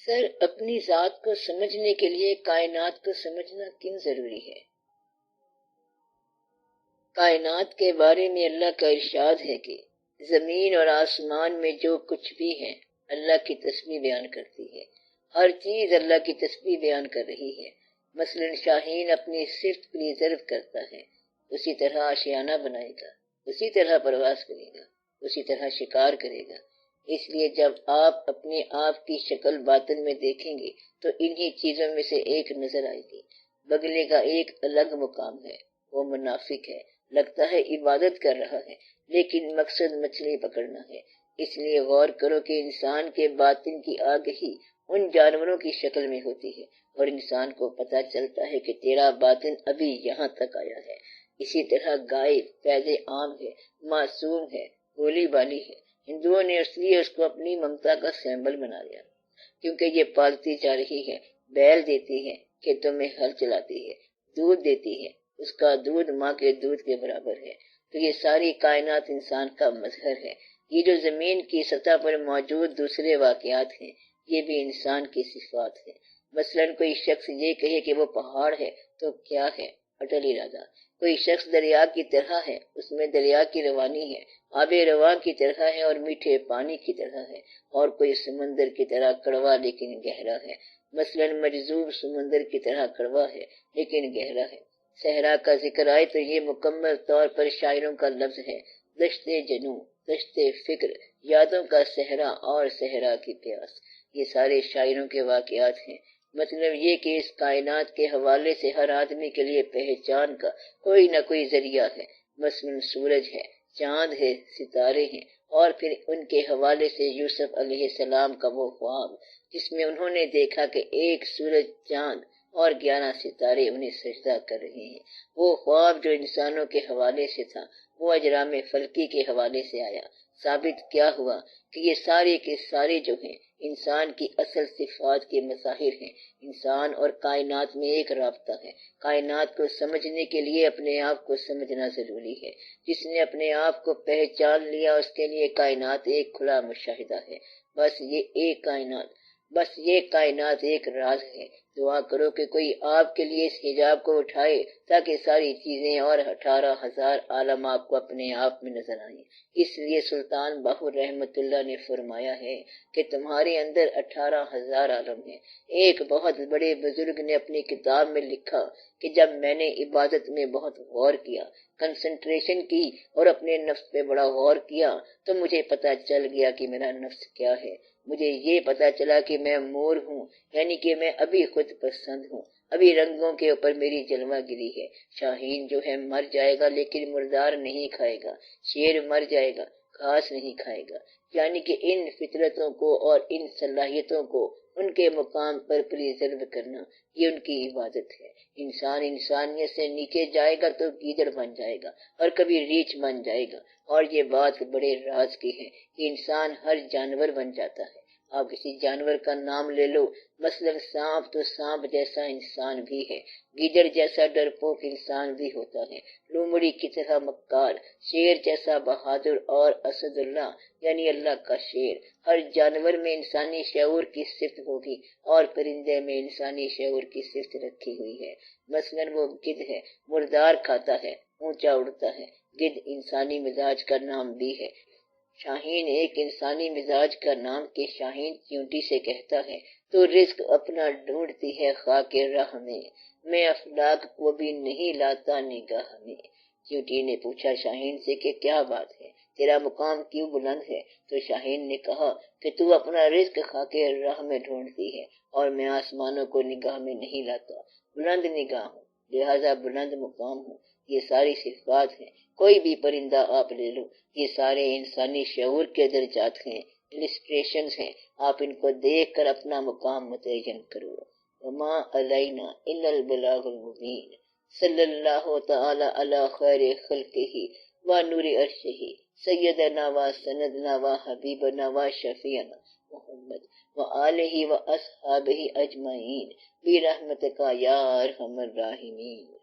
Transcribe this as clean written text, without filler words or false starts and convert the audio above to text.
سر، اپنی ذات کو سمجھنے کے لیے کائنات کو سمجھنا کیوں ضروری ہے؟ کائنات کے بارے میں اللہ کا ارشاد ہے کہ زمین اور آسمان میں جو کچھ بھی ہے اللہ کی تسبیح بیان کرتی ہے۔ ہر چیز اللہ کی تسبیح بیان کر رہی ہے۔ مثلا شاہین اپنی صفت پریزرو کرتا ہے، اسی طرح آشیانہ بنائے گا، اسی طرح پرواز کرے گا، اسی طرح شکار کرے گا۔ اس لیے جب آپ اپنے آپ کی شکل باطن میں دیکھیں گے تو انہی چیزوں میں سے ایک نظر آئے گی۔ بگلے کا ایک الگ مقام ہے، وہ منافق ہے، لگتا ہے عبادت کر رہا ہے لیکن مقصد مچھلی پکڑنا ہے۔ اس لیے غور کرو کہ انسان کے باطن کی آگہی ان جانوروں کی شکل میں ہوتی ہے اور انسان کو پتہ چلتا ہے کہ تیرا باطن ابھی یہاں تک آیا ہے۔ اسی طرح گائے فیض عام ہے، معصوم ہے، بولی بالی ہے۔ ہندوؤں نے اس لیے اس کو اپنی ممتا کا سیمبل بنا لیا کیونکہ یہ پالتی جا رہی ہے، بیل دیتی ہے، کھیتوں میں ہل چلاتی ہے، دودھ دیتی ہے، اس کا دودھ ماں کے دودھ کے برابر ہے۔ تو یہ ساری کائنات انسان کا مظہر ہے۔ یہ جو زمین کی سطح پر موجود دوسرے واقعات ہیں یہ بھی انسان کی صفات ہے۔ مثلا کوئی شخص یہ کہے کہ وہ پہاڑ ہے تو کیا ہے؟ اٹل ارادہ۔ کوئی شخص دریا کی طرح ہے، اس میں دریا کی روانی ہے، آب رواں کی طرح ہے اور میٹھے پانی کی طرح ہے، اور کوئی سمندر کی طرح کڑوا لیکن گہرا ہے۔ مثلا مجذوب سمندر کی طرح کڑوا ہے لیکن گہرا ہے۔ صحرا کا ذکر آئے تو یہ مکمل طور پر شاعروں کا لفظ ہے۔ دشت جنوں، دشت فکر، یادوں کا صحرا اور صحرا کی پیاس، یہ سارے شاعروں کے واقعات ہیں۔ مطلب یہ کہ اس کائنات کے حوالے سے ہر آدمی کے لیے پہچان کا کوئی نہ کوئی ذریعہ ہے۔ مثلا سورج ہے، چاند ہے، ستارے ہیں، اور پھر ان کے حوالے سے یوسف علیہ السلام کا وہ خواب جس میں انہوں نے دیکھا کہ ایک سورج، چاند اور 11 ستارے انہیں سجدہ کر رہے ہیں۔ وہ خواب جو انسانوں کے حوالے سے تھا وہ اجرام فلکی کے حوالے سے آیا۔ ثابت کیا ہوا کہ یہ سارے کے سارے جو ہیں انسان کی اصل صفات کے مظاہر ہیں۔ انسان اور کائنات میں ایک رابطہ ہے۔ کائنات کو سمجھنے کے لیے اپنے آپ کو سمجھنا ضروری ہے۔ جس نے اپنے آپ کو پہچان لیا اس کے لیے کائنات ایک کھلا مشاہدہ ہے۔ بس یہ کائنات ایک راز ہے۔ دعا کرو کہ کوئی آپ کے لیے اس حجاب کو اٹھائے تاکہ ساری چیزیں اور 18,000 عالم آپ کو اپنے آپ میں نظر آئیں۔ اس لیے سلطان باہو رحمت اللہ نے فرمایا ہے کہ تمہارے اندر 18,000 عالم ہیں۔ ایک بہت بڑے بزرگ نے اپنی کتاب میں لکھا کہ جب میں نے عبادت میں بہت غور کیا، کنسنٹریشن کی اور اپنے نفس پہ بڑا غور کیا تو مجھے پتا چل گیا کہ میرا نفس کیا ہے۔ مجھے یہ پتا چلا کہ میں مور ہوں، یعنی کہ میں ابھی خود پسند ہوں، ابھی رنگوں کے اوپر میری جلوہ گری ہے۔ شاہین جو ہے مر جائے گا لیکن مردار نہیں کھائے گا، شیر مر جائے گا، گھاس نہیں کھائے گا۔ یعنی کہ ان فطرتوں کو اور ان صلاحیتوں کو ان کے مقام پر پریزرو کرنا یہ ان کی عبادت ہے۔ انسان انسانیت سے نیچے جائے گا تو گیدڑ بن جائے گا اور کبھی ریچھ بن جائے گا، اور یہ بات بڑے راز کی ہے کہ انسان ہر جانور بن جاتا ہے۔ آپ کسی جانور کا نام لے لو، مثلا سانپ تو سانپ جیسا انسان بھی ہے، گیدڑ جیسا ڈرپوک انسان بھی ہوتا ہے، لومڑی کی طرح مکار، شیر جیسا بہادر اور اسد اللہ یعنی اللہ کا شیر۔ ہر جانور میں انسانی شعور کی صفت ہوگی اور پرندے میں انسانی شعور کی صفت رکھی ہوئی ہے۔ مثلا وہ گدھ ہے، مردار کھاتا ہے، اونچا اڑتا ہے۔ گدھ انسانی مزاج کا نام بھی ہے۔ شاہین ایک انسانی مزاج کا نام کہ شاہین چیونٹی سے کہتا ہے تو رزق اپنا ڈھونڈتی ہے خاک راہ میں افلاک کو بھی نہیں لاتا نگاہ میں۔ چیونٹی نے پوچھا شاہین سے کہ کیا بات ہے، تیرا مقام کیوں بلند ہے؟ تو شاہین نے کہا کہ تو اپنا رزق خاک راہ میں ڈھونڈتی ہے اور میں آسمانوں کو نگاہ میں نہیں لاتا، بلند نگاہ ہوں لہذا بلند مقام ہوں۔ یہ ساری صفات ہیں۔ کوئی بھی پرندہ آپ لے لو، یہ سارے انسانی شعور کے درجات ہیں، السٹریشنز ہیں۔ آپ ان کو دیکھ کر اپنا مقام متعین کرو۔ وما علینا الا البلاغ المبین۔ صلی اللہ تعالی علی خیر خلقہ و نور عرشہ سیدنا و سندنا و حبیبنا و شفیعنا محمد و آلہ و اصحابہ اجمعین برحمتک یا ارحم الراحمین۔